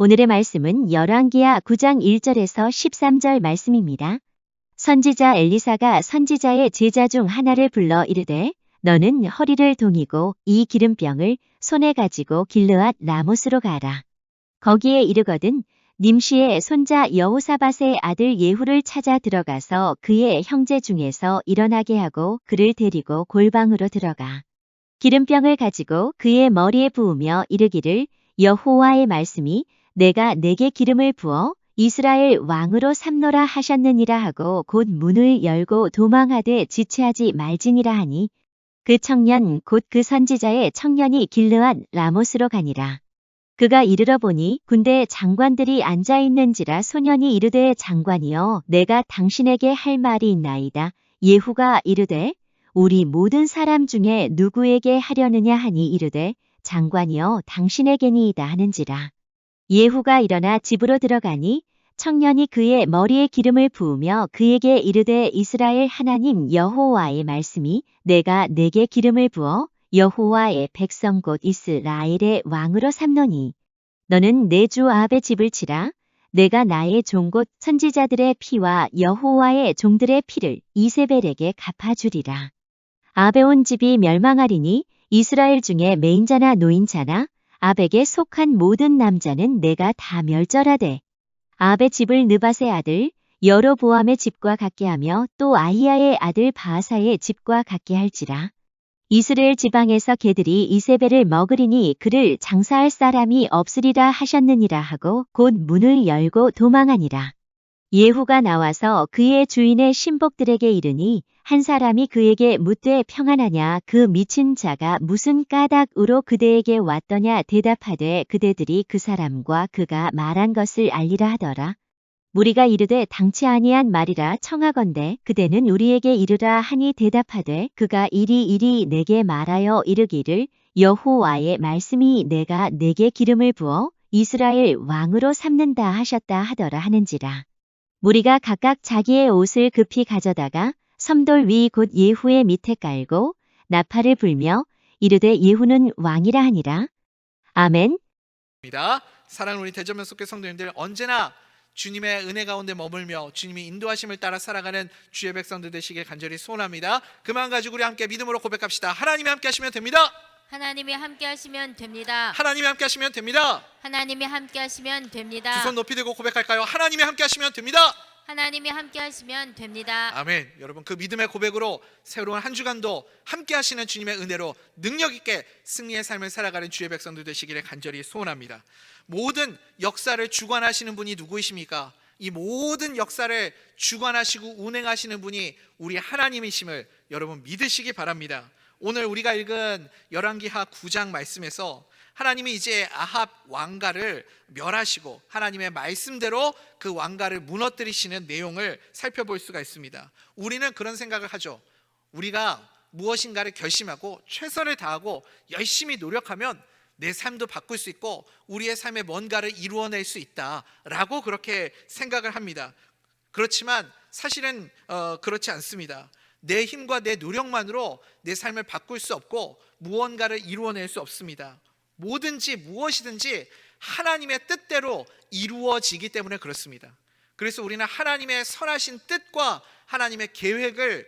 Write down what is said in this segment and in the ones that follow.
오늘의 말씀은 열왕기하 9장 1절에서 13절 말씀입니다. 선지자 엘리사가 선지자의 제자 중 하나를 불러 이르되 너는 허리를 동이고 이 기름병을 손에 가지고 길르앗 라못으로 가라. 거기에 이르거든 님시의 손자 여호사밧의 아들 예후를 찾아 들어가서 그의 형제 중에서 일어나게 하고 그를 데리고 골방으로 들어가. 기름병을 가지고 그의 머리에 부으며 이르기를 여호와의 말씀이 내가 내게 기름을 부어 이스라엘 왕으로 삼노라 하셨느니라 하고 곧 문을 열고 도망하되 지체하지 말지니라 하니 그 청년 곧 그 선지자의 청년이 길르앗 라못으로 가니라. 그가 이르러 보니 군대 장관들이 앉아 있는지라 소년이 이르되 장관이여 내가 당신에게 할 말이 있나이다. 예후가 이르되 우리 모든 사람 중에 누구에게 하려느냐 하니 이르되 장관이여 당신에게니이다 하는지라. 예후가 일어나 집으로 들어가니 청년이 그의 머리에 기름을 부으며 그에게 이르되 이스라엘 하나님 여호와의 말씀이 내가 내게 기름을 부어 여호와의 백성 곧 이스라엘의 왕으로 삼노니 너는 내 주 아합의 집을 치라. 내가 나의 종 곧 선지자들의 피와 여호와의 종들의 피를 이세벨에게 갚아주리라. 아합의 온 집이 멸망하리니 이스라엘 중에 매인자나 노인자나 아합에게 속한 모든 남자는 내가 다 멸절하되 아합의 집을 느밧의 아들 여로보암의 집과 같게 하며 또 아히야의 아들 바하사의 집과 같게 할지라. 이스라엘 지방에서 개들이 이세벨을 먹으리니 그를 장사할 사람이 없으리라 하셨느니라 하고 곧 문을 열고 도망하니라. 예후가 나와서 그의 주인의 신복들에게 이르니 한 사람이 그에게 묻되 평안하냐 그 미친 자가 무슨 까닭으로 그대에게 왔더냐 대답하되 그대들이 그 사람과 그가 말한 것을 알리라 하더라. 무리가 이르되 당치 아니한 말이라 청하건대 그대는 우리에게 이르라 하니 대답하되 그가 이리 내게 말하여 이르기를 여호와의 말씀이 내가 내게 기름을 부어 이스라엘 왕으로 삼는다 하셨다 하더라 하는지라. 무리가 각각 자기의 옷을 급히 가져다가 섬돌 위 곧 예후의 밑에 깔고 나팔을 불며 이르되 예후는 왕이라 하니라. 아멘. 사랑하는 우리 대전면 속의 성도님들, 언제나 주님의 은혜 가운데 머물며 주님이 인도하심을 따라 살아가는 주의 백성들 되시길 간절히 소원합니다. 그 마음 가지고 우리 함께 믿음으로 고백합시다. 하나님이 함께 하시면 됩니다. 하나님이 함께 하시면 됩니다. 하나님이 함께 하시면 됩니다. 하나님이 함께 하시면 됩니다. 두 손 높이 들고 고백할까요? 하나님이 함께 하시면 됩니다. 하나님이 함께 하시면 됩니다. 아멘. 여러분, 그 믿음의 고백으로 새로운 한 주간도 함께 하시는 주님의 은혜로 능력 있게 승리의 삶을 살아가는 주의 백성들 되시기를 간절히 소원합니다. 모든 역사를 주관하시는 분이 누구이십니까? 이 모든 역사를 주관하시고 운행하시는 분이 우리 하나님이심을 여러분 믿으시기 바랍니다. 오늘 우리가 읽은 열왕기하 9장 말씀에서 하나님이 이제 아합 왕가를 멸하시고 하나님의 말씀대로 그 왕가를 무너뜨리시는 내용을 살펴볼 수가 있습니다. 우리는 그런 생각을 하죠. 우리가 무엇인가를 결심하고 최선을 다하고 열심히 노력하면 내 삶도 바꿀 수 있고 우리의 삶에 뭔가를 이루어낼 수 있다라고 그렇게 생각을 합니다. 그렇지만 사실은 그렇지 않습니다. 내 힘과 내 노력만으로 내 삶을 바꿀 수 없고 무언가를 이루어낼 수 없습니다. 뭐든지 무엇이든지 하나님의 뜻대로 이루어지기 때문에 그렇습니다. 그래서 우리는 하나님의 선하신 뜻과 하나님의 계획을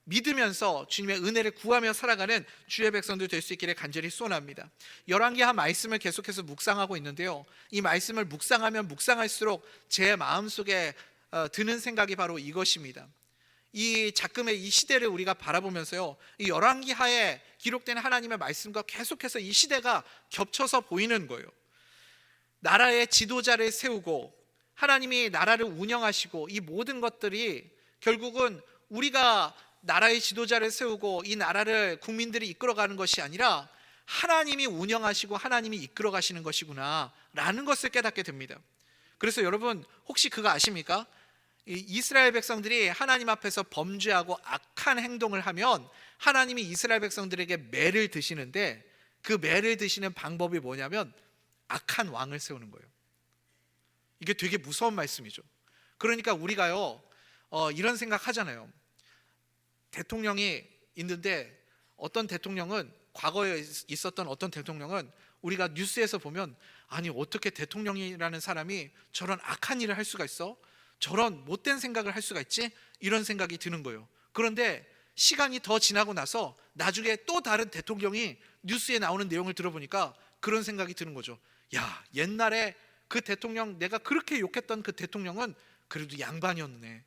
믿으면서 주님의 은혜를 구하며 살아가는 주의 백성들 될 수 있기를 간절히 소원합니다. 열왕기하 말씀을 계속해서 묵상하고 있는데요, 이 말씀을 묵상하면 묵상할수록 제 마음속에 드는 생각이 바로 이것입니다. 이 작금의 이 시대를 우리가 바라보면서요, 이 열왕기하에 기록된 하나님의 말씀과 계속해서 이 시대가 겹쳐서 보이는 거예요. 나라의 지도자를 세우고 하나님이 나라를 운영하시고 이 모든 것들이 결국은 우리가 나라의 지도자를 세우고 이 나라를 국민들이 이끌어가는 것이 아니라 하나님이 운영하시고 하나님이 이끌어가시는 것이구나 라는 것을 깨닫게 됩니다. 그래서 여러분, 혹시 그거 아십니까? 이스라엘 백성들이 하나님 앞에서 범죄하고 악한 행동을 하면 하나님이 이스라엘 백성들에게 매를 드시는데, 그 매를 드시는 방법이 뭐냐면 악한 왕을 세우는 거예요. 이게 되게 무서운 말씀이죠. 그러니까 우리가요 이런 생각 하잖아요. 대통령이 있는데 어떤 대통령은, 과거에 있었던 어떤 대통령은 우리가 뉴스에서 보면 아니 어떻게 대통령이라는 사람이 저런 악한 일을 할 수가 있어? 저런 못된 생각을 할 수가 있지? 이런 생각이 드는 거예요. 그런데 시간이 더 지나고 나서 나중에 또 다른 대통령이 뉴스에 나오는 내용을 들어보니까 그런 생각이 드는 거죠. 야, 옛날에 그 대통령, 내가 그렇게 욕했던 그 대통령은 그래도 양반이었네.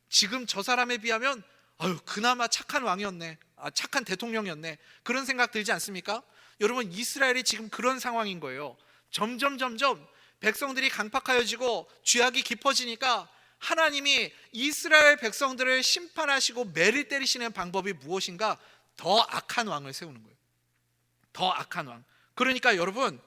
지금 저 사람에 비하면 아유, 그나마 착한 왕이었네. 착한 대통령이었네. 그런 생각 들지 않습니까? 여러분, 이스라엘이 지금 그런 상황인 거예요. 점점 백성들이 강팍하여지고 죄악이 깊어지니까 하나님이 이스라엘 백성들을 심판하시고 매를 때리시는 방법이 무엇인가? 더 악한 왕을 세우는 거예요. 더 악한 왕. 그러니까 여러분,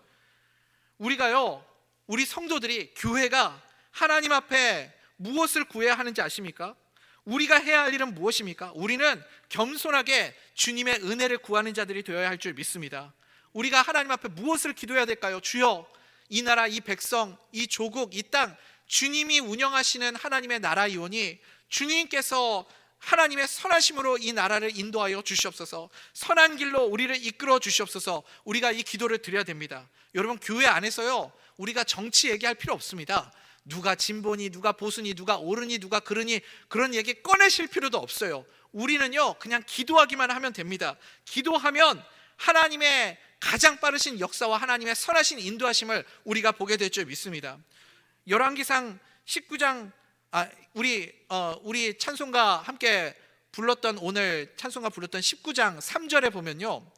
우리가요, 우리 성도들이, 교회가 하나님 앞에 무엇을 구해야 하는지 아십니까? 우리가 해야 할 일은 무엇입니까? 우리는 겸손하게 주님의 은혜를 구하는 자들이 되어야 할 줄 믿습니다. 우리가 하나님 앞에 무엇을 기도해야 될까요? 주여, 이 나라, 이 백성, 이 조국, 이 땅, 주님이 운영하시는 하나님의 나라이오니 주님께서 하나님의 선하심으로 이 나라를 인도하여 주시옵소서. 선한 길로 우리를 이끌어 주시옵소서. 우리가 이 기도를 드려야 됩니다. 여러분, 교회 안에서요, 우리가 정치 얘기할 필요 없습니다. 누가 진보니, 누가 보수니, 누가 옳으니, 누가 그르니, 그런 얘기 꺼내실 필요도 없어요. 우리는요, 그냥 기도하기만 하면 됩니다. 기도하면 하나님의 가장 빠르신 역사와 하나님의 선하신 인도하심을 우리가 보게 될 줄 믿습니다. 열왕기상 19장, 우리 찬송가 함께 불렀던, 오늘 찬송가 불렀던 19장 3절에 보면요,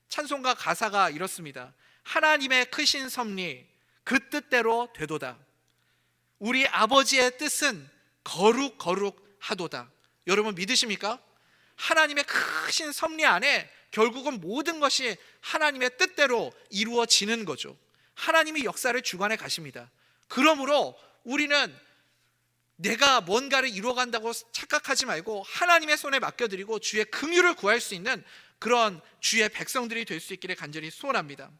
찬송가 가사가 이렇습니다. 하나님의 크신 섭리 그 뜻대로 되도다. 우리 아버지의 뜻은 거룩하도다. 여러분 믿으십니까? 하나님의 크신 섭리 안에 결국은 모든 것이 하나님의 뜻대로 이루어지는 거죠. 하나님이 역사를 주관해 가십니다. 그러므로 우리는 내가 뭔가를 이루어간다고 착각하지 말고 하나님의 손에 맡겨드리고 주의 긍휼을 구할 수 있는 그런 주의 백성들이 될 수 있기를 간절히 소원합니다.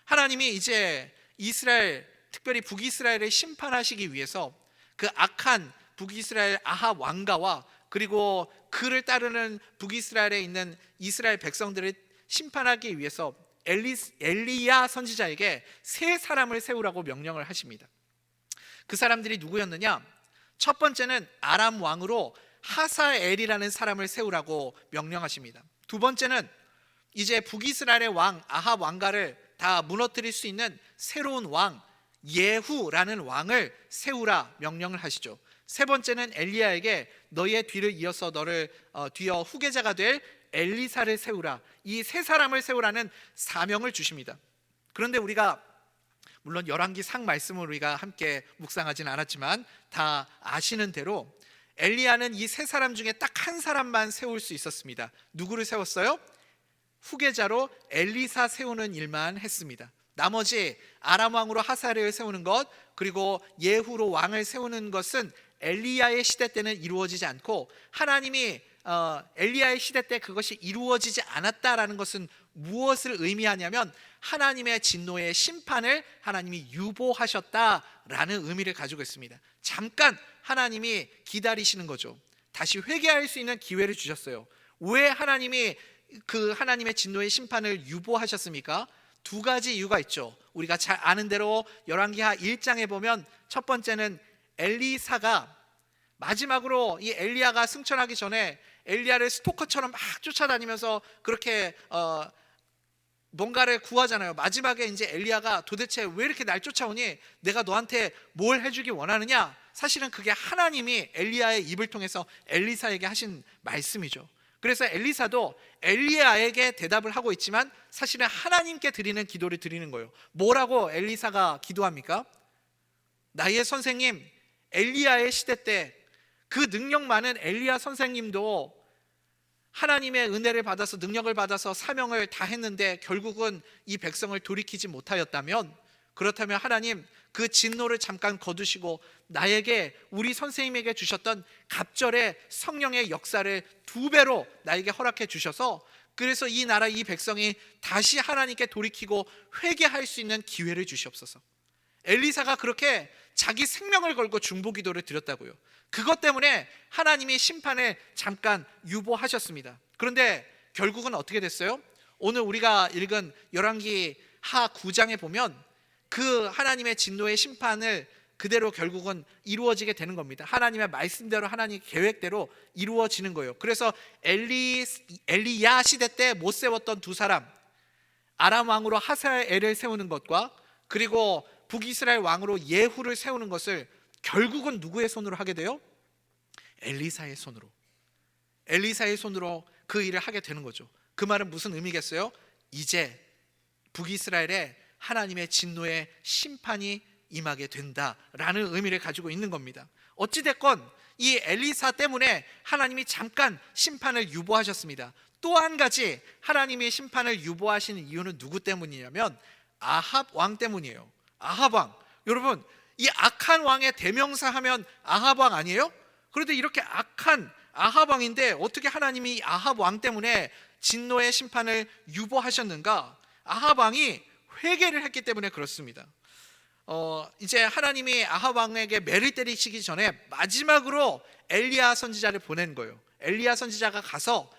하나님이 이제 이스라엘, 특별히 북이스라엘을 심판하시기 위해서 그 악한 북이스라엘 아합 왕가와 그리고 그를 따르는 북이스라엘에 있는 이스라엘 백성들을 심판하기 위해서 엘리야 선지자에게 세 사람을 세우라고 명령을 하십니다. 그 사람들이 누구였느냐? 첫 번째는 아람 왕으로 하사엘이라는 사람을 세우라고 명령하십니다. 두 번째는 이제 북이스라엘의 왕 아합 왕가를 다 무너뜨릴 수 있는 새로운 왕 예후라는 왕을 세우라 명령을 하시죠. 세 번째는 엘리야에게 너의 뒤를 이어서 너를 뒤어 후계자가 될 엘리사를 세우라, 이 세 사람을 세우라는 사명을 주십니다. 그런데 우리가 물론 열왕기상 말씀을 우리가 함께 묵상하지는 않았지만 다 아시는 대로 엘리야는 이 세 사람 중에 딱 한 사람만 세울 수 있었습니다. 누구를 세웠어요? 후계자로 엘리사 세우는 일만 했습니다. 나머지 아람 왕으로 하사엘을 세우는 것, 그리고 예후로 왕을 세우는 것은 엘리야의 시대 때는 이루어지지 않고, 하나님이 엘리야의 시대 때 그것이 이루어지지 않았다라는 것은 무엇을 의미하냐면 하나님의 진노의 심판을 하나님이 유보하셨다라는 의미를 가지고 있습니다. 잠깐 하나님이 기다리시는 거죠. 다시 회개할 수 있는 기회를 주셨어요. 왜 하나님이 그 하나님의 진노의 심판을 유보하셨습니까? 두 가지 이유가 있죠. 우리가 잘 아는 대로 열왕기하 1장에 보면 첫 번째는 엘리사가 마지막으로 이 엘리야가 승천하기 전에 엘리야를 스토커처럼 막 쫓아다니면서 그렇게 뭔가를 구하잖아요. 마지막에 이제 엘리야가 도대체 왜 이렇게 날 쫓아오니? 내가 너한테 뭘 해주기 원하느냐? 사실은 그게 하나님이 엘리야의 입을 통해서 엘리사에게 하신 말씀이죠. 그래서 엘리사도 엘리야에게 대답을 하고 있지만 사실은 하나님께 드리는 기도를 드리는 거예요. 뭐라고 엘리사가 기도합니까? 나의 선생님, 엘리야의 시대 때 그 능력 많은 엘리야 선생님도 하나님의 은혜를 받아서 능력을 받아서 사명을 다 했는데 결국은 이 백성을 돌이키지 못하였다면, 그렇다면 하나님 그 진노를 잠깐 거두시고 나에게, 우리 선생님에게 주셨던 갑절의 성령의 역사를 2배로 나에게 허락해 주셔서, 그래서 이 나라 이 백성이 다시 하나님께 돌이키고 회개할 수 있는 기회를 주시옵소서. 엘리사가 그렇게 자기 생명을 걸고 중보기도를 드렸다고요. 그것 때문에 하나님이 심판을 잠깐 유보하셨습니다. 그런데 결국은 어떻게 됐어요? 오늘 우리가 읽은 열왕기 하 9장에 보면 그 하나님의 진노의 심판을 그대로 결국은 이루어지게 되는 겁니다. 하나님의 말씀대로, 하나님 계획대로 이루어지는 거예요. 그래서 엘리야 시대 때 못 세웠던 두 사람, 아람 왕으로 하사엘을 세우는 것과 그리고 북이스라엘 왕으로 예후를 세우는 것을 결국은 누구의 손으로 하게 돼요? 엘리사의 손으로. 엘리사의 손으로 그 일을 하게 되는 거죠. 그 말은 무슨 의미겠어요? 이제 북이스라엘에 하나님의 진노의 심판이 임하게 된다라는 의미를 가지고 있는 겁니다. 어찌됐건 이 엘리사 때문에 하나님이 잠깐 심판을 유보하셨습니다. 또 한 가지 하나님이 심판을 유보하시는 이유는 누구 때문이냐면 아합 왕 때문이에요. 아합 왕. 여러분, 이 악한 왕의 대명사 하면 아합 왕 아니에요? 그런데 이렇게 악한 아합 왕인데 어떻게 하나님이 아합 왕 때문에 진노의 심판을 유보하셨는가? 아합 왕이 회개를 했기 때문에 그렇습니다. 이제 하나님이 아합 왕에게 매를 때리시기 전에 마지막으로 엘리야 선지자를 보낸 거예요. 엘리야 선지자가 가서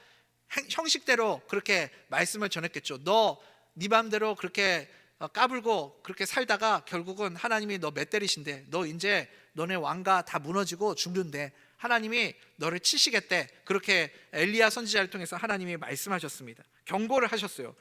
형식대로 그렇게 말씀을 전했겠죠. 너 네 맘대로 그렇게 까불고 그렇게 살다가 결국은 하나님이 너 매 때리신대. 너 이제 너네 왕가 다 무너지고 죽는데 하나님이 너를 치시겠대. 그렇게 엘리야 선지자를 통해서 하나님이 말씀하셨습니다. 경고를 하셨어요.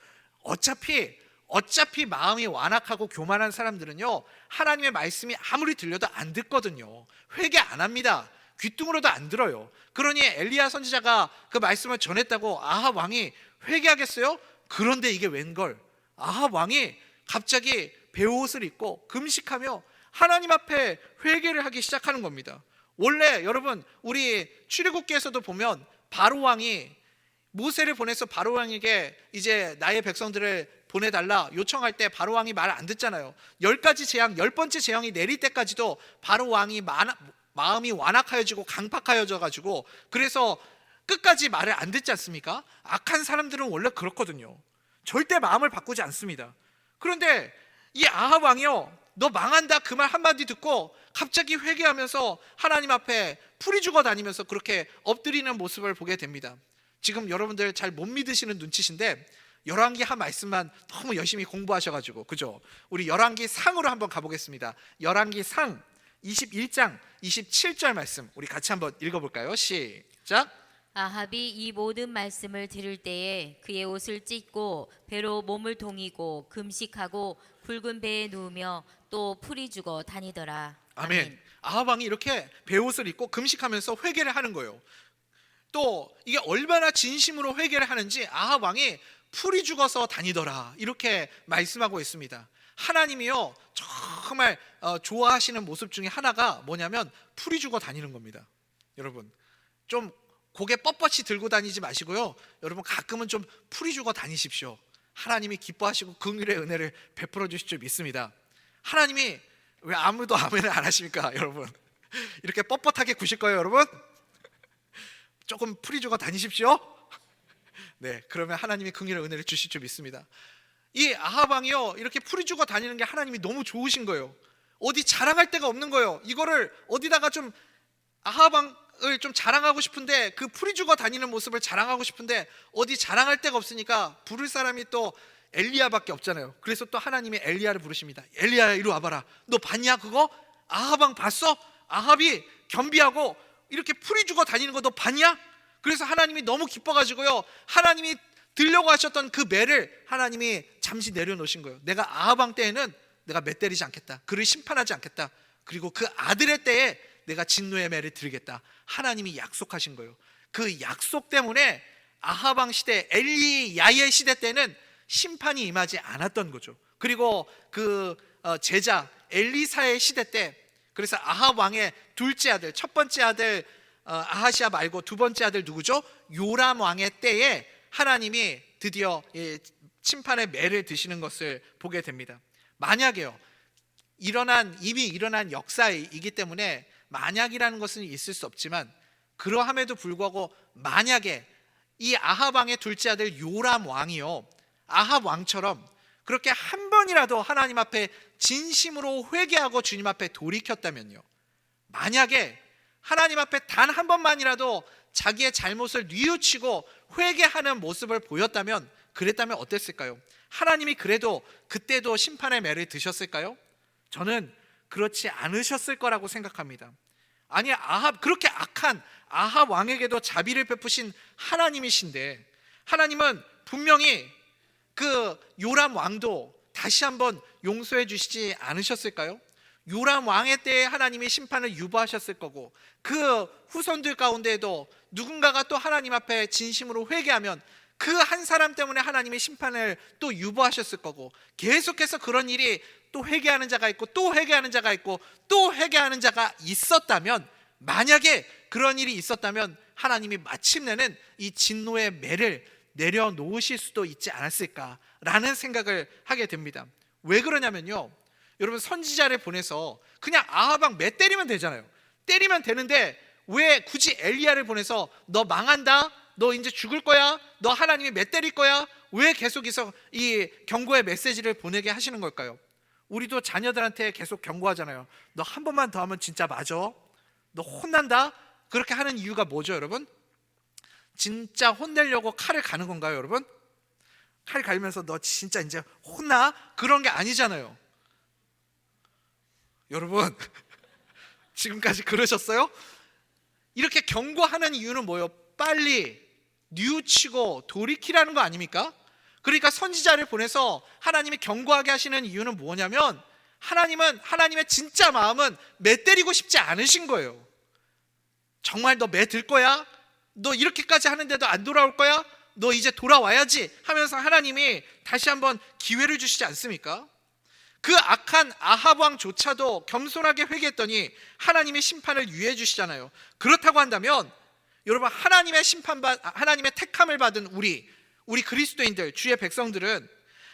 어차피 마음이 완악하고 교만한 사람들은요, 하나님의 말씀이 아무리 들려도 안 듣거든요. 회개 안 합니다. 귀뚱으로도 안 들어요. 그러니 엘리야 선지자가 그 말씀을 전했다고 아합 왕이 회개하겠어요? 그런데 이게 웬걸? 아합 왕이 갑자기 베옷을 입고 금식하며 하나님 앞에 회개를 하기 시작하는 겁니다. 원래 여러분, 우리 출애굽기에서도 보면 바로 왕이 모세를 보내서 바로 왕에게 이제 나의 백성들을 보내달라 요청할 때 바로 왕이 말을 안 듣잖아요. 10가지 재앙, 10번째 재앙이 내릴 때까지도 바로 왕이 마음이 완악하여지고 강팍하여져 가지고 그래서 끝까지 말을 안 듣지 않습니까? 악한 사람들은 원래 그렇거든요. 절대 마음을 바꾸지 않습니다. 그런데 이 아합 왕이요, 너 망한다 그 말 한마디 듣고 갑자기 회개하면서 하나님 앞에 풀이 죽어 다니면서 그렇게 엎드리는 모습을 보게 됩니다. 지금 여러분들 잘 못 믿으시는 눈치신데 열왕기 한 말씀만 너무 열심히 공부하셔가지고, 그죠? 우리 열왕기 상으로 한번 가보겠습니다. 열왕기 상 21장 27절 말씀 우리 같이 한번 읽어볼까요? 시작. 아합이 이 모든 말씀을 들을 때에 그의 옷을 찢고 배로 몸을 동이고 금식하고 붉은 배에 누우며 또 풀이 죽어 다니더라. 아멘. 아합 왕이 이렇게 베옷을 입고 금식하면서 회개를 하는 거예요. 또 이게 얼마나 진심으로 회개를 하는지 아합 왕이 풀이 죽어서 다니더라 이렇게 말씀하고 있습니다. 하나님이요, 정말 좋아하시는 모습 중에 하나가 뭐냐면 풀이 죽어 다니는 겁니다. 여러분, 좀 고개 뻣뻣이 들고 다니지 마시고요, 여러분 가끔은 좀 풀이 죽어 다니십시오. 하나님이 기뻐하시고 긍휼의 은혜를 베풀어 주실 줄 믿습니다. 하나님이 왜 아무도 아멘을 안 하십니까? 여러분, 이렇게 뻣뻣하게 구실 거예요. 여러분, 조금 풀이 죽어 다니십시오. 네, 그러면 하나님이 긍휼의 은혜를 주실 줄 믿습니다. 이 아합 왕이요, 이렇게 풀이 죽어 다니는 게 하나님이 너무 좋으신 거예요. 어디 자랑할 데가 없는 거예요. 이거를 어디다가 좀 아합 왕을 좀 자랑하고 싶은데, 그 풀이 죽어 다니는 모습을 자랑하고 싶은데 어디 자랑할 데가 없으니까 부를 사람이 또 엘리야밖에 없잖아요. 그래서 또 하나님이 엘리야를 부르십니다. 엘리야야, 이리 와봐라. 너 봤냐 그거? 아합 왕 봤어? 아합이 겸비하고 이렇게 풀이 죽어 다니는 거 너 봤냐? 그래서 하나님이 너무 기뻐가지고요, 하나님이 들려고 하셨던 그 매를 하나님이 잠시 내려놓으신 거예요. 내가 아합 왕 때에는 내가 매 때리지 않겠다. 그를 심판하지 않겠다. 그리고 그 아들의 때에 내가 진노의 매를 드리겠다. 하나님이 약속하신 거예요. 그 약속 때문에 아합 왕 시대, 엘리야의 시대 때는 심판이 임하지 않았던 거죠. 그리고 그 제자 엘리사의 시대 때, 그래서 아합 왕의 둘째 아들, 첫 번째 아들 아하시아 말고 두 번째 아들 누구죠? 요람 왕의 때에 하나님이 드디어 심판의 매를 드시는 것을 보게 됩니다. 만약에요, 이미 일어난 역사이기 때문에 만약이라는 것은 있을 수 없지만, 그러함에도 불구하고 만약에 이 아합 왕의 둘째 아들 요람 왕이요, 아합 왕처럼 그렇게 한 번이라도 하나님 앞에 진심으로 회개하고 주님 앞에 돌이켰다면요, 만약에 하나님 앞에 단 한 번만이라도 자기의 잘못을 뉘우치고 회개하는 모습을 보였다면, 그랬다면 어땠을까요? 하나님이 그래도 그때도 심판의 매를 드셨을까요? 저는 그렇지 않으셨을 거라고 생각합니다. 아니, 그렇게 악한 아합 왕에게도 자비를 베푸신 하나님이신데, 하나님은 분명히 그 요람 왕도 다시 한번 용서해 주시지 않으셨을까요? 요람 왕의 때에 하나님이 심판을 유보하셨을 거고, 그 후손들 가운데에도 누군가가 또 하나님 앞에 진심으로 회개하면 그 한 사람 때문에 하나님이 심판을 또 유보하셨을 거고, 계속해서 그런 일이 또 회개하는 자가 있고 또 회개하는 자가 있고 또 회개하는 자가 있었다면, 만약에 그런 일이 있었다면 하나님이 마침내는 이 진노의 매를 내려놓으실 수도 있지 않았을까라는 생각을 하게 됩니다. 왜 그러냐면요, 여러분, 선지자를 보내서 그냥 아합 왕 매 때리면 되잖아요. 때리면 되는데 왜 굳이 엘리야를 보내서 너 망한다, 너 이제 죽을 거야, 너 하나님이 매 때릴 거야, 왜 계속해서 이 경고의 메시지를 보내게 하시는 걸까요? 우리도 자녀들한테 계속 경고하잖아요. 너 한 번만 더 하면 진짜 맞아, 너 혼난다. 그렇게 하는 이유가 뭐죠, 여러분? 진짜 혼내려고 칼을 가는 건가요, 여러분? 칼 갈면서 너 진짜 이제 혼나? 그런 게 아니잖아요. 여러분, 지금까지 그러셨어요? 이렇게 경고하는 이유는 뭐예요? 빨리 뉘우치고 돌이키라는 거 아닙니까? 그러니까 선지자를 보내서 하나님이 경고하게 하시는 이유는 뭐냐면, 하나님은, 하나님의 진짜 마음은 매 때리고 싶지 않으신 거예요. 정말 너 매 들 거야? 너 이렇게까지 하는데도 안 돌아올 거야? 너 이제 돌아와야지 하면서 하나님이 다시 한번 기회를 주시지 않습니까? 그 악한 아합 왕조차도 겸손하게 회개했더니 하나님의 심판을 유예해 주시잖아요. 그렇다고 한다면 여러분, 하나님의 택함을 받은 우리 그리스도인들, 주의 백성들은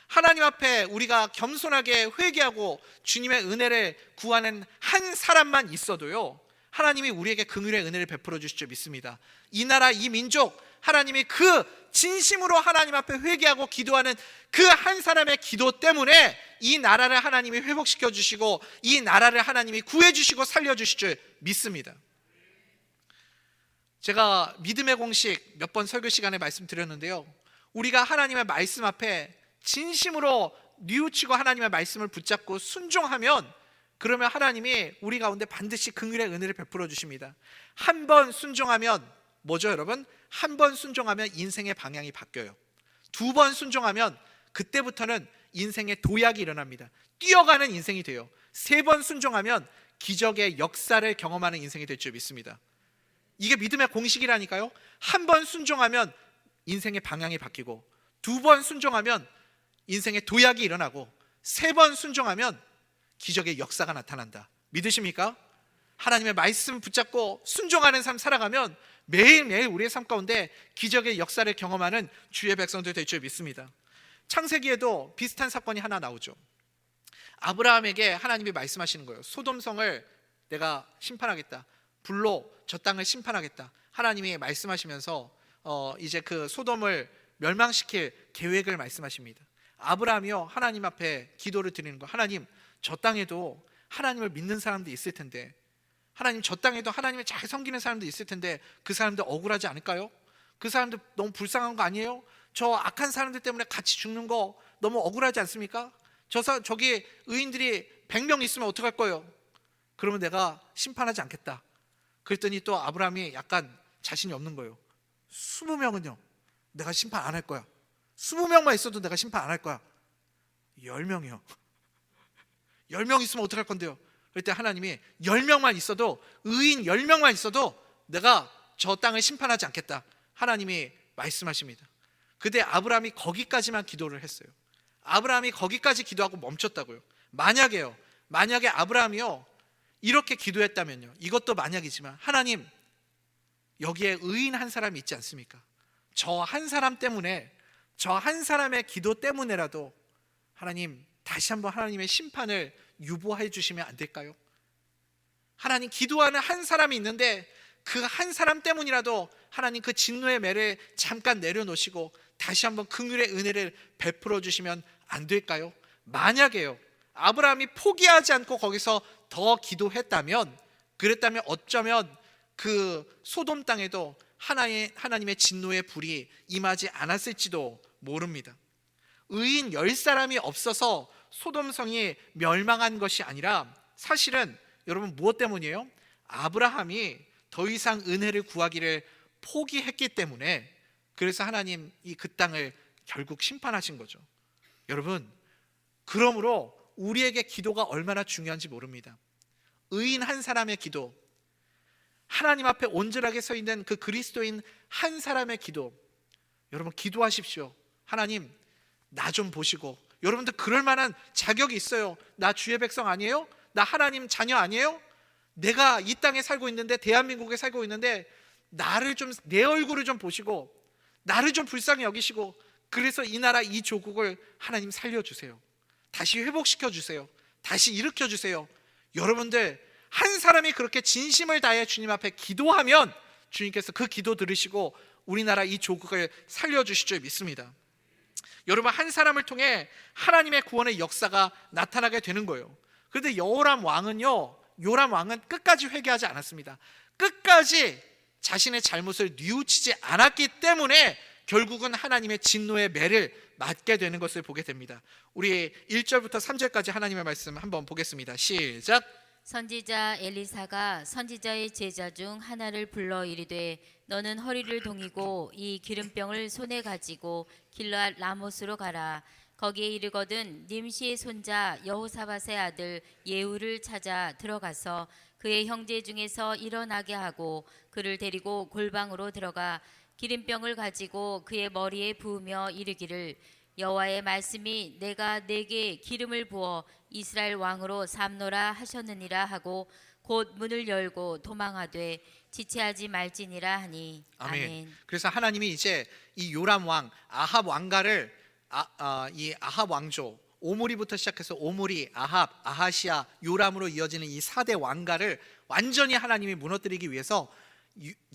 하나님 앞에 우리가 겸손하게 회개하고 주님의 은혜를 구하는 한 사람만 있어도요, 하나님이 우리에게 긍휼의 은혜를 베풀어 주실 줄 믿습니다. 이 나라, 이 민족, 하나님이 그 진심으로 하나님 앞에 회개하고 기도하는 그 한 사람의 기도 때문에 이 나라를 하나님이 회복시켜 주시고 이 나라를 하나님이 구해 주시고 살려 주실 줄 믿습니다. 제가 믿음의 공식 몇 번 설교 시간에 말씀드렸는데요, 우리가 하나님의 말씀 앞에 진심으로 뉘우치고 하나님의 말씀을 붙잡고 순종하면, 그러면 하나님이 우리 가운데 반드시 긍휼의 은혜를 베풀어 주십니다. 한 번 순종하면 뭐죠, 여러분? 한 번 순종하면 인생의 방향이 바뀌어요. 두 번 순종하면 그때부터는 인생의 도약이 일어납니다. 뛰어가는 인생이 돼요. 세 번 순종하면 기적의 역사를 경험하는 인생이 될 줄 믿습니다. 이게 믿음의 공식이라니까요. 한 번 순종하면 인생의 방향이 바뀌고, 두 번 순종하면 인생의 도약이 일어나고, 세 번 순종하면 기적의 역사가 나타난다. 믿으십니까? 하나님의 말씀 붙잡고 순종하는 삶 살아가면 매일매일 우리의 삶 가운데 기적의 역사를 경험하는 주의 백성들 될 줄 믿습니다. 창세기에도 비슷한 사건이 하나 나오죠. 아브라함에게 하나님이 말씀하시는 거예요. 소돔성을 내가 심판하겠다, 불로 저 땅을 심판하겠다. 하나님이 말씀하시면서 이제 그 소돔을 멸망시킬 계획을 말씀하십니다. 아브라함이요, 하나님 앞에 기도를 드리는 거, 하나님, 저 땅에도 하나님을 믿는 사람도 있을 텐데, 하나님, 저 땅에도 하나님을 잘 섬기는 사람도 있을 텐데 그 사람들 억울하지 않을까요? 그 사람들 너무 불쌍한 거 아니에요? 저 악한 사람들 때문에 같이 죽는 거 너무 억울하지 않습니까? 저기 의인들이 100명 있으면 어떡할 거예요? 그러면 내가 심판하지 않겠다. 그랬더니 또 아브라함이 약간 자신이 없는 거예요. 20명은요 내가 심판 안 할 거야. 20명만 있어도 내가 심판 안 할 거야. 10명이요 10명 있으면 어떡할 건데요? 그때 하나님이 10명만 있어도, 의인 10명만 있어도 내가 저 땅을 심판하지 않겠다, 하나님이 말씀하십니다. 그때 아브라함이 거기까지만 기도를 했어요. 아브라함이 거기까지 기도하고 멈췄다고요. 만약에 아브라함이요 이렇게 기도했다면요, 이것도 만약이지만, 하나님, 여기에 의인 한 사람이 있지 않습니까? 저 한 사람 때문에, 저 한 사람의 기도 때문에라도 하나님, 다시 한번 하나님의 심판을 유보해 주시면 안 될까요? 하나님, 기도하는 한 사람이 있는데 그 한 사람 때문이라도 하나님 그 진노의 매를 잠깐 내려놓으시고 다시 한번 긍휼의 은혜를 베풀어 주시면 안 될까요? 만약에요, 아브라함이 포기하지 않고 거기서 더 기도했다면, 그랬다면 어쩌면 그 소돔 땅에도 하나님의 진노의 불이 임하지 않았을지도 모릅니다. 의인 10사람이 없어서 소돔성이 멸망한 것이 아니라 사실은 여러분 무엇 때문이에요? 아브라함이 더 이상 은혜를 구하기를 포기했기 때문에, 그래서 하나님이 그 땅을 결국 심판하신 거죠. 여러분, 그러므로 우리에게 기도가 얼마나 중요한지 모릅니다. 의인 한 사람의 기도, 하나님 앞에 온전하게 서 있는 그 그리스도인 한 사람의 기도, 여러분 기도하십시오. 하나님, 나 좀 보시고. 여러분들 그럴 만한 자격이 있어요. 나 주의 백성 아니에요? 나 하나님 자녀 아니에요? 내가 이 땅에 살고 있는데, 대한민국에 살고 있는데, 나를 좀, 내 얼굴을 좀 보시고 나를 좀 불쌍히 여기시고, 그래서 이 나라 이 조국을 하나님 살려주세요. 다시 회복시켜 주세요. 다시 일으켜 주세요. 여러분들 한 사람이 그렇게 진심을 다해 주님 앞에 기도하면 주님께서 그 기도 들으시고 우리나라 이 조국을 살려주실 줄 믿습니다. 여러분, 한 사람을 통해 하나님의 구원의 역사가 나타나게 되는 거예요. 그런데 요람 왕은 끝까지 회개하지 않았습니다. 끝까지 자신의 잘못을 뉘우치지 않았기 때문에 결국은 하나님의 진노의 매를 맞게 되는 것을 보게 됩니다. 우리 1절부터 3절까지 하나님의 말씀 한번 보겠습니다. 시작. 선지자 엘리사가 선지자의 제자 중 하나를 불러 이르되 너는 허리를 동이고 이 기름병을 손에 가지고 길르앗 라못으로 가라. 거기에 이르거든 님시의 손자 여호사밧의 아들 예후를 찾아 들어가서 그의 형제 중에서 일어나게 하고 그를 데리고 골방으로 들어가 기름병을 가지고 그의 머리에 부으며 이르기를 여호와의 말씀이 내가 내게 기름을 부어 이스라엘 왕으로 삼노라 하셨느니라 하고 곧 문을 열고 도망하되 지체하지 말지니라 하니. 아멘. 그래서 하나님이 이제 이 요람 왕 아합 왕가를 이 아합 왕조, 오므리부터 시작해서 오므리, 아합, 아하시아, 요람으로 이어지는 이 4대 왕가를 완전히 하나님이 무너뜨리기 위해서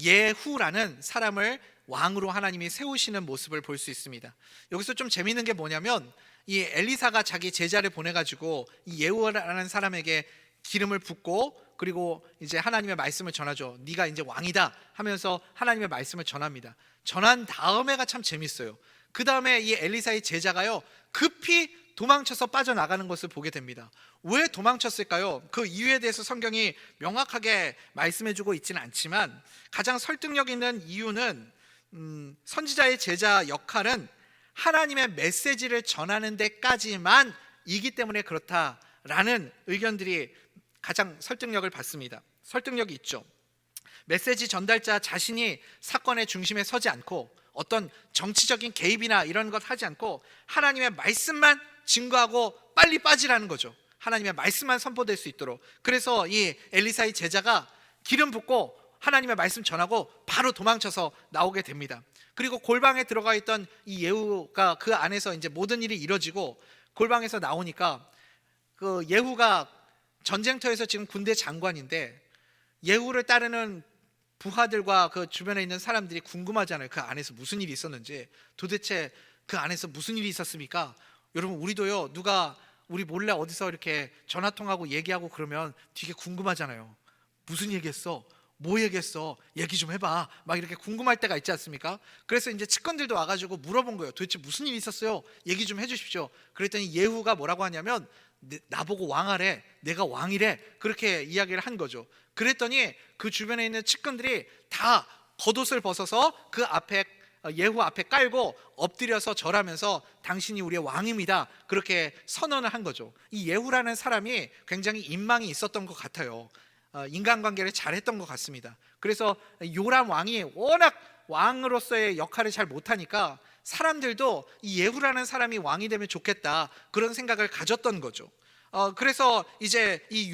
예후라는 사람을 왕으로 하나님이 세우시는 모습을 볼 수 있습니다. 여기서 좀 재미있는 게 뭐냐면, 이 엘리사가 자기 제자를 보내가지고 이 예후라는 사람에게 기름을 붓고, 그리고 이제 하나님의 말씀을 전하죠. 네가 이제 왕이다 하면서 하나님의 말씀을 전합니다. 전한 다음에가 참 재밌어요. 그 다음에 이 엘리사의 제자가요, 급히 도망쳐서 빠져나가는 것을 보게 됩니다. 왜 도망쳤을까요? 그 이유에 대해서 성경이 명확하게 말씀해주고 있지는 않지만, 가장 설득력 있는 이유는 선지자의 제자 역할은 하나님의 메시지를 전하는 데까지만 이기 때문에 그렇다라는 의견들이 가장 설득력을 받습니다. 설득력이 있죠. 메시지 전달자 자신이 사건의 중심에 서지 않고 어떤 정치적인 개입이나 이런 것 하지 않고 하나님의 말씀만 증거하고 빨리 빠지라는 거죠. 하나님의 말씀만 선포될 수 있도록. 그래서 이 엘리사의 제자가 기름 붓고 하나님의 말씀 전하고 바로 도망쳐서 나오게 됩니다. 그리고 골방에 들어가 있던 이 예후가 그 안에서 이제 모든 일이 이루어지고, 골방에서 나오니까 그 예후가 전쟁터에서 지금 군대 장관인데 예후를 따르는 부하들과 그 주변에 있는 사람들이 궁금하잖아요. 그 안에서 무슨 일이 있었는지. 도대체 그 안에서 무슨 일이 있었습니까? 여러분, 우리도요, 누가 우리 몰래 어디서 이렇게 전화통화하고 얘기하고 그러면 되게 궁금하잖아요. 무슨 얘기했어? 뭐 얘기했어? 얘기 좀 해봐. 막 이렇게 궁금할 때가 있지 않습니까? 그래서 이제 측근들도 와가지고 물어본 거예요. 도대체 무슨 일이 있었어요? 얘기 좀 해주십시오. 그랬더니 예후가 뭐라고 하냐면, 나보고 왕하래, 내가 왕이래, 그렇게 이야기를 한 거죠. 그랬더니 그 주변에 있는 측근들이 다 겉옷을 벗어서 그 앞에, 예후 앞에 깔고 엎드려서 절하면서 당신이 우리의 왕입니다, 그렇게 선언을 한 거죠. 이 예후라는 사람이 굉장히 인망이 있었던 것 같아요. 인간관계를 잘했던 것 같습니다. 그래서 요람 왕이 워낙 왕으로서의 역할을 잘 못하니까 사람들도 이 예후라는 사람이 왕이 되면 좋겠다, 그런 생각을 가졌던 거죠. 그래서 이제 이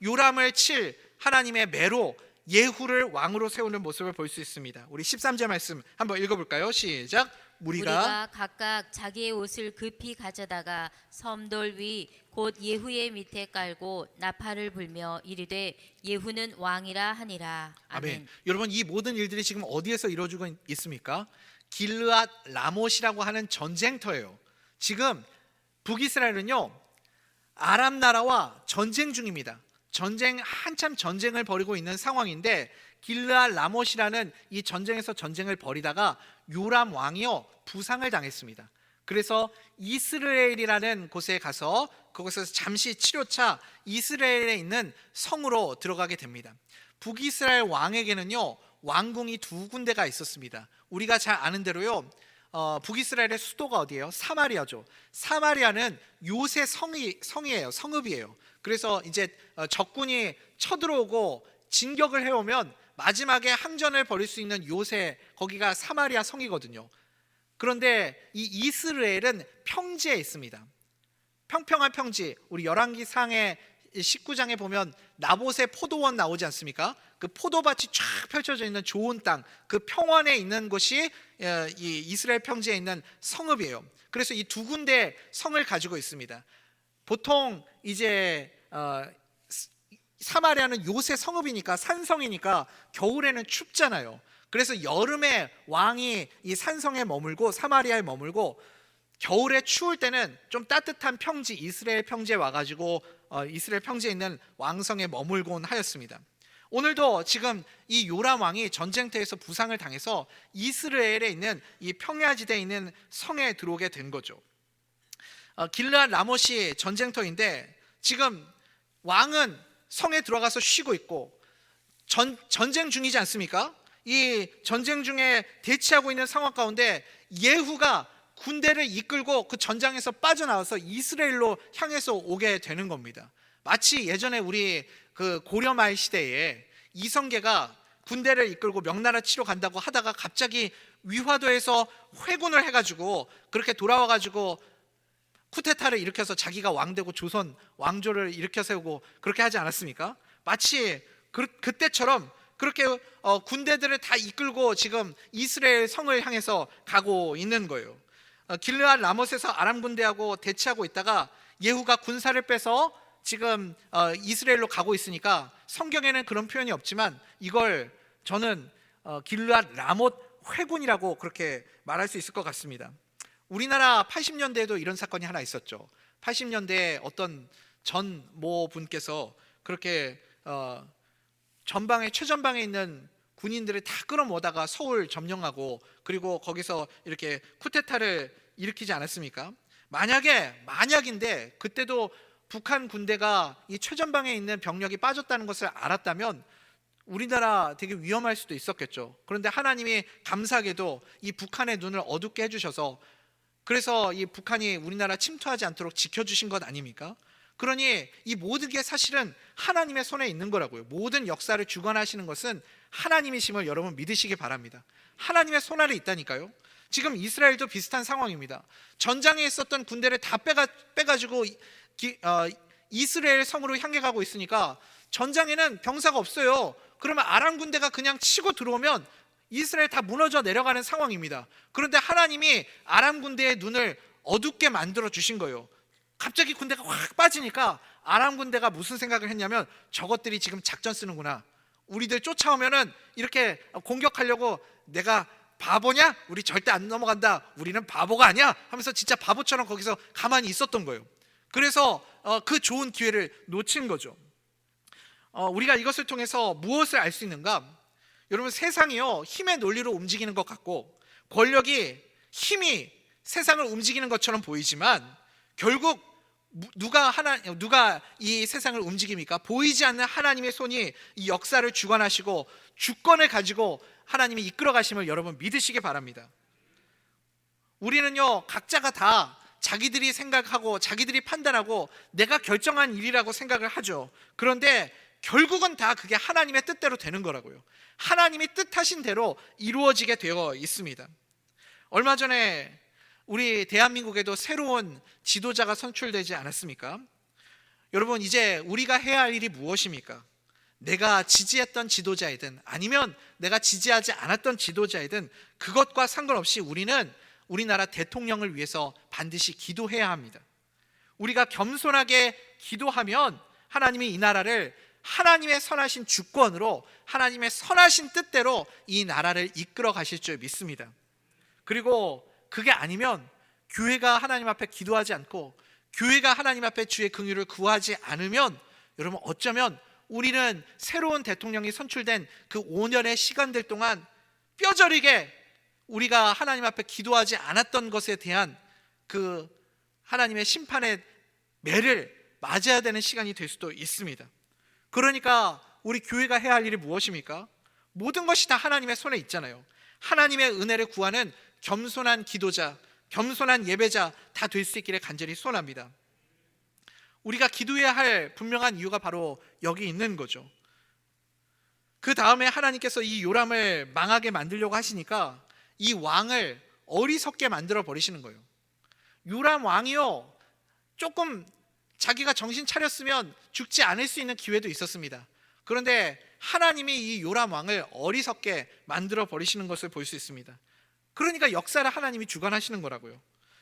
요람을 칠 하나님의 매로 예후를 왕으로 세우는 모습을 볼 수 있습니다. 우리 13절 말씀 한번 읽어볼까요? 시작. 우리가 각각 자기의 옷을 급히 가져다가 섬돌 위 곧 예후의 밑에 깔고 나팔을 불며 이르되 예후는 왕이라 하니라. 아멘. 여러분, 이 모든 일들이 지금 어디에서 이루어지고 있습니까? 길르앗 라못이라고 하는 전쟁터예요. 지금 북이스라엘은요, 아람 나라와 전쟁 중입니다. 한참 전쟁을 벌이고 있는 상황인데, 길르앗 라못이라는 이 전쟁에서 전쟁을 벌이다가 요람 왕이요 부상을 당했습니다. 그래서 이스라엘이라는 곳에 가서 그곳에서 잠시 치료차 이스라엘에 있는 성으로 들어가게 됩니다. 북이스라엘 왕에게는요 왕궁이 두 군데가 있었습니다. 우리가 잘 아는 대로요 북이스라엘의 수도가 어디예요? 사마리아죠. 사마리아는 요새 성이에요. 성읍이에요. 그래서 이제 적군이 쳐들어오고 진격을 해오면 마지막에 항전을 벌일 수 있는 요새, 거기가 사마리아 성이거든요. 그런데 이 이스라엘은 평지에 있습니다. 평평한 평지. 우리 열왕기상의 19장에 보면 나봇의 포도원 나오지 않습니까? 그 포도밭이 쫙 펼쳐져 있는 좋은 땅, 그 평원에 있는 곳이 이 이스라엘 평지에 있는 성읍이에요. 그래서 이 두 군데 성을 가지고 있습니다. 보통 이제 사마리아는 요새 성읍이니까 산성이니까 겨울에는 춥잖아요. 그래서 여름에 왕이 이 산성에 머물고 사마리아에 머물고 겨울에 추울 때는 좀 따뜻한 평지 이스라엘 평지에 와가지고 이스라엘 평지에 있는 왕성에 머물곤 하였습니다. 오늘도 지금 이 요람 왕이 전쟁터에서 부상을 당해서 이스라엘에 있는 이 평야지대에 있는 성에 들어오게 된 거죠. 길르앗 라못이 전쟁터인데 지금 왕은 성에 들어가서 쉬고 있고 전쟁 중이지 않습니까? 이 전쟁 중에 대치하고 있는 상황 가운데 예후가 군대를 이끌고 그 전장에서 빠져나와서 이스라엘로 향해서 오게 되는 겁니다. 마치 예전에 우리 그 고려말 시대에 이성계가 군대를 이끌고 명나라 치러 간다고 하다가 갑자기 위화도에서 회군을 해가지고 그렇게 돌아와가지고 쿠데타를 일으켜서 자기가 왕되고 조선 왕조를 일으켜 세우고 그렇게 하지 않았습니까? 마치 그때처럼 그렇게 군대들을 다 이끌고 지금 이스라엘 성을 향해서 가고 있는 거예요. 길르앗 라못에서 아람 군대하고 대치하고 있다가 예후가 군사를 빼서 지금 이스라엘로 가고 있으니까 성경에는 그런 표현이 없지만 이걸 저는 길르앗 라못 회군이라고 그렇게 말할 수 있을 것 같습니다. 우리나라 80년대에도 이런 사건이 하나 있었죠. 80년대에 어떤 전 모 분께서 그렇게 전방에 최전방에 있는 군인들을 다 끌어모다가 서울 점령하고 그리고 거기서 이렇게 쿠데타를 일으키지 않았습니까? 만약인데 그때도 북한 군대가 이 최전방에 있는 병력이 빠졌다는 것을 알았다면 우리나라 되게 위험할 수도 있었겠죠. 그런데 하나님이 감사하게도 이 북한의 눈을 어둡게 해주셔서 그래서 이 북한이 우리나라 침투하지 않도록 지켜주신 것 아닙니까? 그러니 이 모든 게 사실은 하나님의 손에 있는 거라고요. 모든 역사를 주관하시는 것은 하나님이심을 여러분 믿으시기 바랍니다. 하나님의 손 아래 있다니까요. 지금 이스라엘도 비슷한 상황입니다. 전장에 있었던 군대를 다 빼가지고 이스라엘 성으로 향해 가고 있으니까 전장에는 병사가 없어요. 그러면 아람 군대가 그냥 치고 들어오면 이스라엘 다 무너져 내려가는 상황입니다. 그런데 하나님이 아람 군대의 눈을 어둡게 만들어 주신 거예요. 갑자기 군대가 확 빠지니까 아람 군대가 무슨 생각을 했냐면 저것들이 지금 작전 쓰는구나. 우리들 쫓아오면은 이렇게 공격하려고 내가 바보냐? 우리 절대 안 넘어간다. 우리는 바보가 아니야. 하면서 진짜 바보처럼 거기서 가만히 있었던 거예요. 그래서 그 좋은 기회를 놓친 거죠. 우리가 이것을 통해서 무엇을 알 수 있는가? 여러분 세상이요 힘의 논리로 움직이는 것 같고 권력이 힘이 세상을 움직이는 것처럼 보이지만 결국 누가 이 세상을 움직입니까? 보이지 않는 하나님의 손이 이 역사를 주관하시고 주권을 가지고 하나님이 이끌어 가심을 여러분 믿으시기 바랍니다. 우리는요 각자가 다 자기들이 생각하고 자기들이 판단하고 내가 결정한 일이라고 생각을 하죠. 그런데 결국은 다 그게 하나님의 뜻대로 되는 거라고요. 하나님이 뜻하신 대로 이루어지게 되어 있습니다. 얼마 전에 우리 대한민국에도 새로운 지도자가 선출되지 않았습니까? 여러분 이제 우리가 해야 할 일이 무엇입니까? 내가 지지했던 지도자이든 아니면 내가 지지하지 않았던 지도자이든 그것과 상관없이 우리는 우리나라 대통령을 위해서 반드시 기도해야 합니다. 우리가 겸손하게 기도하면 하나님이 이 나라를 하나님의 선하신 주권으로 하나님의 선하신 뜻대로 이 나라를 이끌어 가실 줄 믿습니다. 그리고 그게 아니면 교회가 하나님 앞에 기도하지 않고 교회가 하나님 앞에 주의 긍휼을 구하지 않으면 여러분 어쩌면 우리는 새로운 대통령이 선출된 그 5년의 시간들 동안 뼈저리게 우리가 하나님 앞에 기도하지 않았던 것에 대한 그 하나님의 심판의 매를 맞아야 되는 시간이 될 수도 있습니다. 그러니까 우리 교회가 해야 할 일이 무엇입니까? 모든 것이 다 하나님의 손에 있잖아요. 하나님의 은혜를 구하는 겸손한 기도자, 겸손한 예배자 다 될 수 있기를 간절히 소원합니다. 우리가 기도해야 할 분명한 이유가 바로 여기 있는 거죠. 그 다음에 하나님께서 이 요람을 망하게 만들려고 하시니까 이 왕을 어리석게 만들어 버리시는 거예요. 요람 왕이요, 조금 자기가 정신 차렸으면 죽지 않을 수 있는 기회도 있었습니다. 그런데 하나님이 이 요람 왕을 어리석게 만들어 버리시는 것을 볼 수 있습니다. 그러니까 역사를 하나님이 주관하시는 거라고요.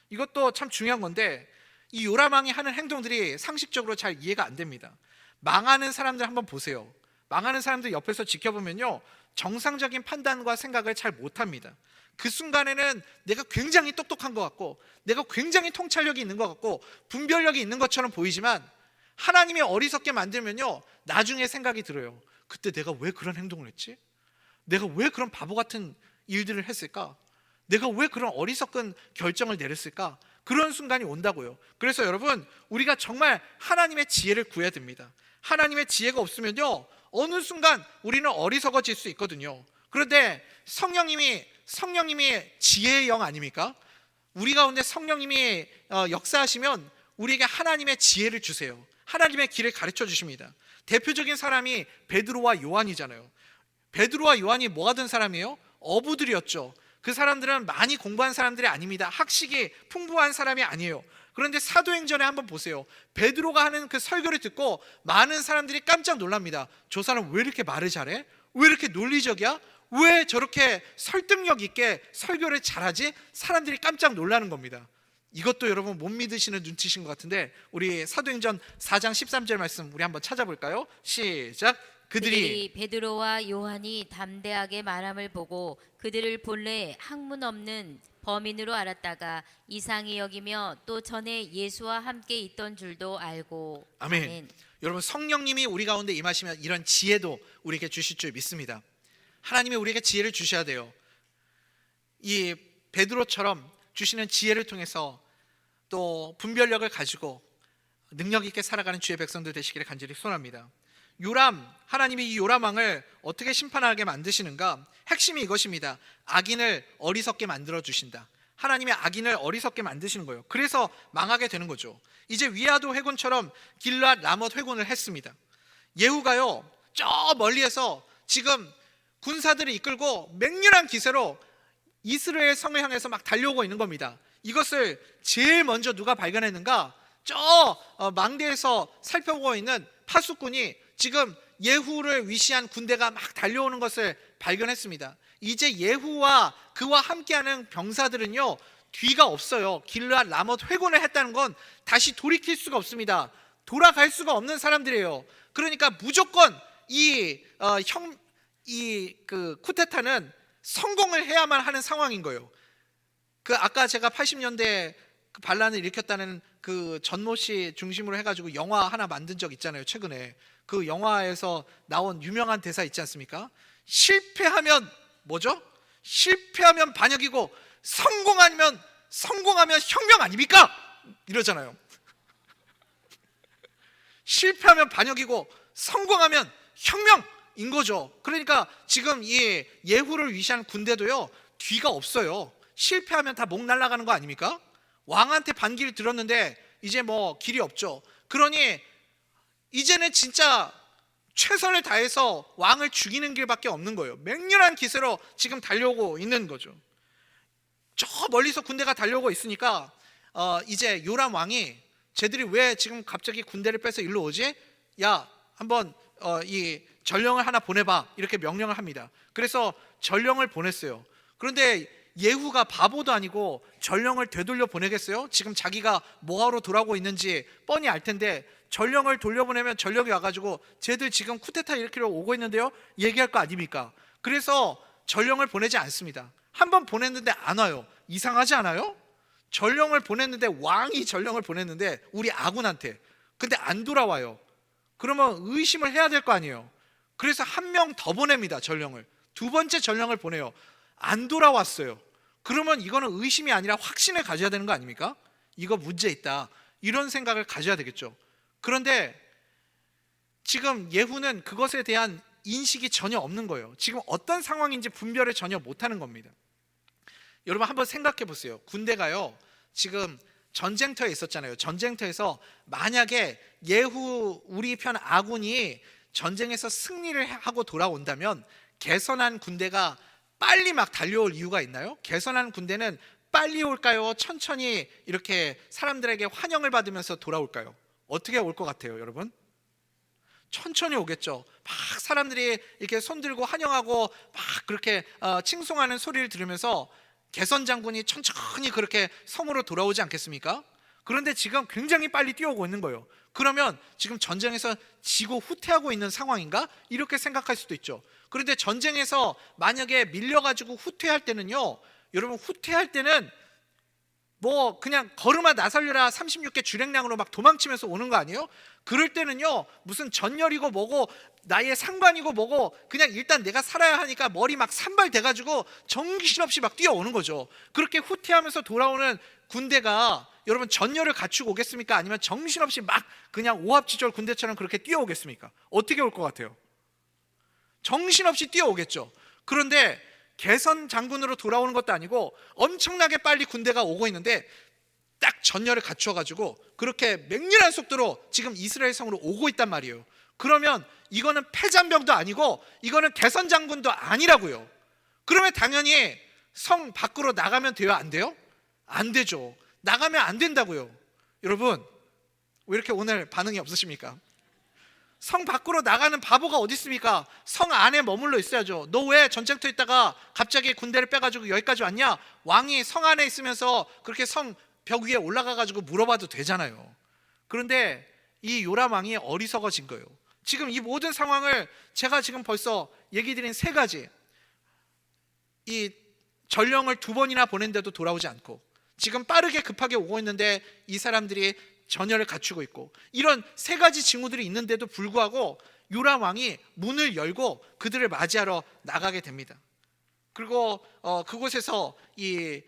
이것도 참 중요한 건데 이 요람 왕이 하는 행동들이 상식적으로 잘 이해가 안 됩니다. 망하는 사람들 한번 보세요. 망하는 사람들 옆에서 지켜보면요, 정상적인 판단과 생각을 잘 못합니다. 그 순간에는 내가 굉장히 똑똑한 것 같고 내가 굉장히 통찰력이 있는 것 같고 분별력이 있는 것처럼 보이지만 하나님이 어리석게 만들면요, 나중에 생각이 들어요. 그때 내가 왜 그런 행동을 했지? 내가 왜 그런 바보 같은 일들을 했을까? 내가 왜 그런 어리석은 결정을 내렸을까? 그런 순간이 온다고요. 그래서 여러분, 우리가 정말 하나님의 지혜를 구해야 됩니다. 하나님의 지혜가 없으면요, 어느 순간 우리는 어리석어질 수 있거든요. 그런데 성령님이 지혜의 영 아닙니까? 우리 가운데 성령님이 역사하시면 우리에게 하나님의 지혜를 주세요. 하나님의 길을 가르쳐 주십니다. 대표적인 사람이 베드로와 요한이잖아요. 베드로와 요한이 뭐 하던 사람이에요? 어부들이었죠. 그 사람들은 많이 공부한 사람들이 아닙니다. 학식이 풍부한 사람이 아니에요. 그런데 사도행전에 한번 보세요. 베드로가 하는 그 설교를 듣고 많은 사람들이 깜짝 놀랍니다. 저 사람 왜 이렇게 말을 잘해? 왜 이렇게 논리적이야? 왜 저렇게 설득력 있게 설교를 잘하지? 사람들이 깜짝 놀라는 겁니다. 이것도 여러분 못 믿으시는 눈치신 것 같은데 우리 사도행전 4장 13절 말씀 우리 한번 찾아볼까요? 시작. 그들이 베드로와 요한이 담대하게 말함을 보고 그들을 본래 학문 없는 범인으로 알았다가 이상히 여기며 또 전에 예수와 함께 있던 줄도 알고. 아멘. 여러분, 성령님이 우리 가운데 임하시면 이런 지혜도 우리에게 주실 줄 믿습니다. 하나님이 우리에게 지혜를 주셔야 돼요. 이 베드로처럼 주시는 지혜를 통해서 또 분별력을 가지고 능력 있게 살아가는 주의 백성들 되시기를 간절히 소원합니다. 하나님이 이 요람 왕을 어떻게 심판하게 만드시는가? 핵심이 이것입니다. 악인을 어리석게 만들어 주신다. 하나님의 악인을 어리석게 만드시는 거예요. 그래서 망하게 되는 거죠. 이제 위아도 회군처럼 길앗 라못 회군을 했습니다. 예후가요, 저 멀리에서 지금 군사들을 이끌고 맹렬한 기세로 이스라엘 성을 향해서 막 달려오고 있는 겁니다. 이것을 제일 먼저 누가 발견했는가? 저 망대에서 살펴보고 있는 파수꾼이 지금 예후를 위시한 군대가 막 달려오는 것을 발견했습니다. 이제 예후와 그와 함께하는 병사들은요, 뒤가 없어요. 길앗 라못 회군을 했다는 건 다시 돌이킬 수가 없습니다. 돌아갈 수가 없는 사람들이에요. 그러니까 무조건 그 쿠데타는 성공을 해야만 하는 상황인 거예요. 그 아까 제가 80년대 그 반란을 일으켰다는 그 전모 씨 중심으로 해가지고 영화 하나 만든 적 있잖아요. 최근에 그 영화에서 나온 유명한 대사 있지 않습니까? 실패하면 뭐죠? 실패하면 반역이고 성공하면 혁명 아닙니까? 이러잖아요. 실패하면 반역이고 성공하면 혁명인 거죠. 그러니까 지금 이 예후를 위시한 군대도요, 뒤가 없어요. 실패하면 다 목 날아가는 거 아닙니까? 왕한테 반기를 들었는데 이제 뭐 길이 없죠. 그러니 이제는 진짜 최선을 다해서 왕을 죽이는 길밖에 없는 거예요. 맹렬한 기세로 지금 달려오고 있는 거죠. 저 멀리서 군대가 달려오고 있으니까 이제 요람 왕이 쟤들이 왜 지금 갑자기 군대를 빼서 일로 오지? 야, 한번 이 전령을 하나 보내봐, 이렇게 명령을 합니다. 그래서 전령을 보냈어요. 그런데 예후가 바보도 아니고 전령을 되돌려 보내겠어요? 지금 자기가 뭐하러 돌아오고 있는지 뻔히 알 텐데 전령을 돌려보내면 전령이 와가지고 쟤들 지금 쿠데타 일으키러 오고 있는데요, 얘기할 거 아닙니까? 그래서 전령을 보내지 않습니다. 한번 보냈는데 안 와요. 이상하지 않아요? 전령을 보냈는데, 왕이 전령을 보냈는데 우리 아군한테, 근데 안 돌아와요. 그러면 의심을 해야 될 거 아니에요. 그래서 한 명 더 보냅니다. 전령을. 두 번째 전령을 보내요. 안 돌아왔어요. 그러면 이거는 의심이 아니라 확신을 가져야 되는 거 아닙니까? 이거 문제 있다. 이런 생각을 가져야 되겠죠. 그런데 지금 예후는 그것에 대한 인식이 전혀 없는 거예요. 지금 어떤 상황인지 분별을 전혀 못하는 겁니다. 여러분 한번 생각해 보세요. 군대가요 지금 전쟁터에 있었잖아요. 전쟁터에서 만약에 예후 우리 편 아군이 전쟁에서 승리를 하고 돌아온다면 개선한 군대가 빨리 막 달려올 이유가 있나요? 개선한 군대는 빨리 올까요? 천천히 이렇게 사람들에게 환영을 받으면서 돌아올까요? 어떻게 올 것 같아요, 여러분? 천천히 오겠죠. 막 사람들이 이렇게 손들고 환영하고 막 그렇게 칭송하는 소리를 들으면서 개선 장군이 천천히 그렇게 성으로 돌아오지 않겠습니까? 그런데 지금 굉장히 빨리 뛰어오고 있는 거예요. 그러면 지금 전쟁에서 지고 후퇴하고 있는 상황인가? 이렇게 생각할 수도 있죠. 그런데 전쟁에서 만약에 밀려가지고 후퇴할 때는요, 여러분 후퇴할 때는 뭐 그냥 걸음아 나살려라 36개 주랭량으로 막 도망치면서 오는 거 아니에요? 그럴 때는요 무슨 전열이고 뭐고 나의 상관이고 뭐고 그냥 일단 내가 살아야 하니까 머리 막 산발돼가지고 정신없이 막 뛰어오는 거죠. 그렇게 후퇴하면서 돌아오는 군대가 여러분 전열을 갖추고 오겠습니까? 아니면 정신없이 막 그냥 오합지졸 군대처럼 그렇게 뛰어오겠습니까? 어떻게 올 것 같아요? 정신없이 뛰어오겠죠. 그런데 개선 장군으로 돌아오는 것도 아니고 엄청나게 빨리 군대가 오고 있는데 딱 전열을 갖추어가지고 그렇게 맹렬한 속도로 지금 이스라엘 성으로 오고 있단 말이에요. 그러면 이거는 패잔병도 아니고 이거는 개선 장군도 아니라고요. 그러면 당연히 성 밖으로 나가면 돼요? 안 돼요? 안 되죠. 나가면 안 된다고요. 여러분 왜 이렇게 오늘 반응이 없으십니까? 성 밖으로 나가는 바보가 어디 있습니까? 성 안에 머물러 있어야죠. 너 왜 전쟁터에 있다가 갑자기 군대를 빼가지고 여기까지 왔냐? 왕이 성 안에 있으면서 그렇게 성 벽 위에 올라가가지고 물어봐도 되잖아요. 그런데 이 요람 왕이 어리석어진 거예요. 지금 이 모든 상황을 제가 지금 벌써 얘기 드린 세 가지, 이 전령을 2번이나 보낸데도 돌아오지 않고 지금 빠르게 급하게 오고 있는데 이 사람들이 전열을 갖추고 있고 이런 세 가지 징후들이 있는데도 불구하고 요람 왕이 문을 열고 그들을 맞이하러 나가게 됩니다. 그리고 그곳에서 이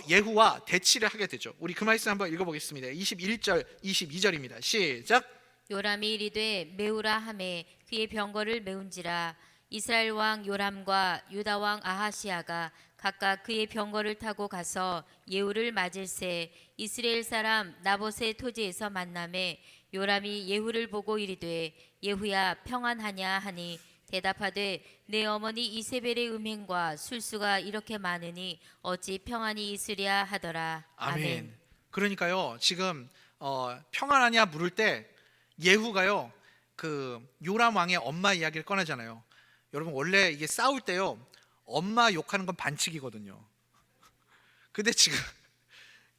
예후와 대치를 하게 되죠. 우리 그 말씀 한번 읽어보겠습니다. 21절 22절입니다. 시작. 요람이 이르되 메우라 하매 그의 병거를 메운지라. 이스라엘 왕 요람과 유다 왕 아하시아가 각각 그의 병거를 타고 가서 예후를 맞을새 이스라엘 사람 나봇의 토지에서 만나매 요람이 예후를 보고 이르되 예후야 평안하냐 하니 대답하되 내 어머니 이세벨의 음행과 술수가 이렇게 많으니 어찌 평안이 있으랴 하더라. 아멘. 그러니까요 지금 평안하냐 물을 때 예후가요 그 요람 왕의 엄마 이야기를 꺼내잖아요. 여러분 원래 이게 싸울 때요 엄마 욕하는 건 반칙이거든요. 근데 지금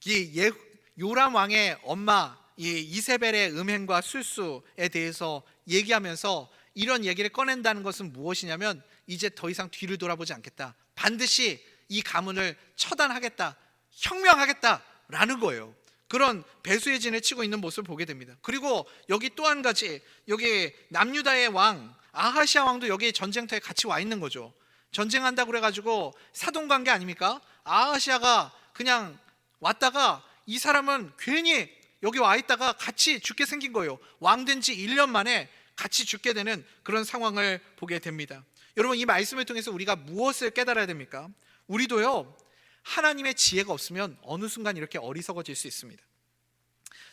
이 요람 왕의 엄마 이 이세벨의 음행과 술수에 대해서 얘기하면서 이런 얘기를 꺼낸다는 것은 무엇이냐면 이제 더 이상 뒤를 돌아보지 않겠다. 반드시 이 가문을 처단하겠다. 혁명하겠다라는 거예요. 그런 배수의 진을 치고 있는 모습을 보게 됩니다. 그리고 여기 또 한 가지, 여기 남유다의 왕 아하시아 왕도 여기 전쟁터에 같이 와 있는 거죠. 전쟁한다고 그래가지고 사돈관계 아닙니까? 아하시아가 그냥 왔다가 이 사람은 괜히 여기 와 있다가 같이 죽게 생긴 거예요. 왕된 지 1년 만에 같이 죽게 되는 그런 상황을 보게 됩니다. 여러분 이 말씀을 통해서 우리가 무엇을 깨달아야 됩니까? 우리도요 하나님의 지혜가 없으면 어느 순간 이렇게 어리석어질 수 있습니다.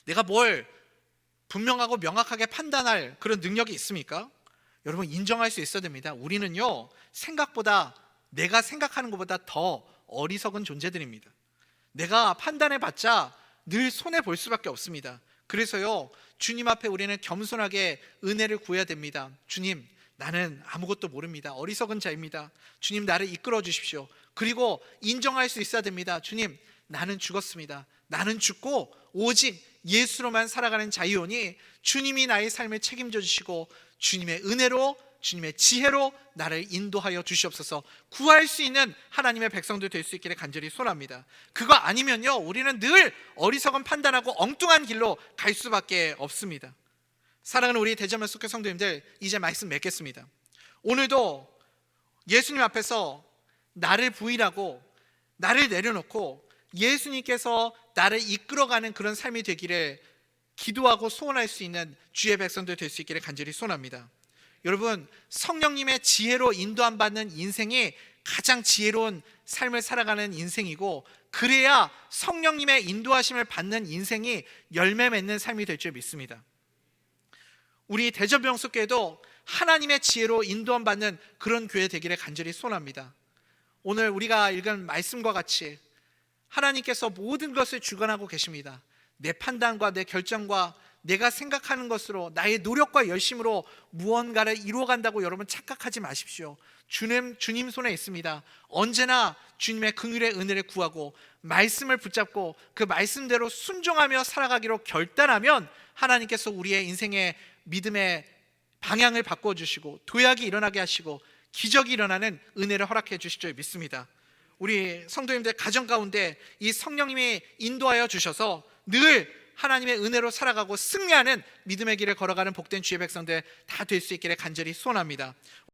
내가 뭘 분명하고 명확하게 판단할 그런 능력이 있습니까? 여러분 인정할 수 있어야 됩니다. 우리는요 생각보다 내가 생각하는 것보다 더 어리석은 존재들입니다. 내가 판단해봤자 늘 손해볼 수밖에 없습니다. 그래서요 주님 앞에 우리는 겸손하게 은혜를 구해야 됩니다. 주님 나는 아무것도 모릅니다. 어리석은 자입니다. 주님 나를 이끌어 주십시오. 그리고 인정할 수 있어야 됩니다. 주님 나는 죽었습니다. 나는 죽고 오직 예수로만 살아가는 자이오니 주님이 나의 삶을 책임져 주시고 주님의 은혜로 주님의 지혜로 나를 인도하여 주시옵소서. 구할 수 있는 하나님의 백성들 될 수 있기를 간절히 소원합니다. 그거 아니면요 우리는 늘 어리석은 판단하고 엉뚱한 길로 갈 수밖에 없습니다. 사랑하는 우리 대전면 속교 성도님들, 이제 말씀 맺겠습니다. 오늘도 예수님 앞에서 나를 부인하고 나를 내려놓고 예수님께서 나를 이끌어가는 그런 삶이 되기를 기도하고 소원할 수 있는 주의 백성들 될 수 있기를 간절히 소원합니다. 여러분, 성령님의 지혜로 인도함 받는 인생이 가장 지혜로운 삶을 살아가는 인생이고, 그래야 성령님의 인도하심을 받는 인생이 열매 맺는 삶이 될 줄 믿습니다. 우리 대전병석교회도 하나님의 지혜로 인도함 받는 그런 교회 되기를 간절히 소원합니다. 오늘 우리가 읽은 말씀과 같이 하나님께서 모든 것을 주관하고 계십니다. 내 판단과 내 결정과 내가 생각하는 것으로, 나의 노력과 열심으로 무언가를 이루어간다고 여러분 착각하지 마십시오. 주님 손에 있습니다. 언제나 주님의 긍휼의 은혜를 구하고 말씀을 붙잡고 그 말씀대로 순종하며 살아가기로 결단하면 하나님께서 우리의 인생의 믿음의 방향을 바꿔주시고 도약이 일어나게 하시고 기적이 일어나는 은혜를 허락해 주실 줄 믿습니다. 우리 성도님들 가정 가운데 이 성령님이 인도하여 주셔서 늘 하나님의 은혜로 살아가고 승리하는 믿음의 길을 걸어가는 복된 주의 백성들 다 될 수 있기를 간절히 소원합니다.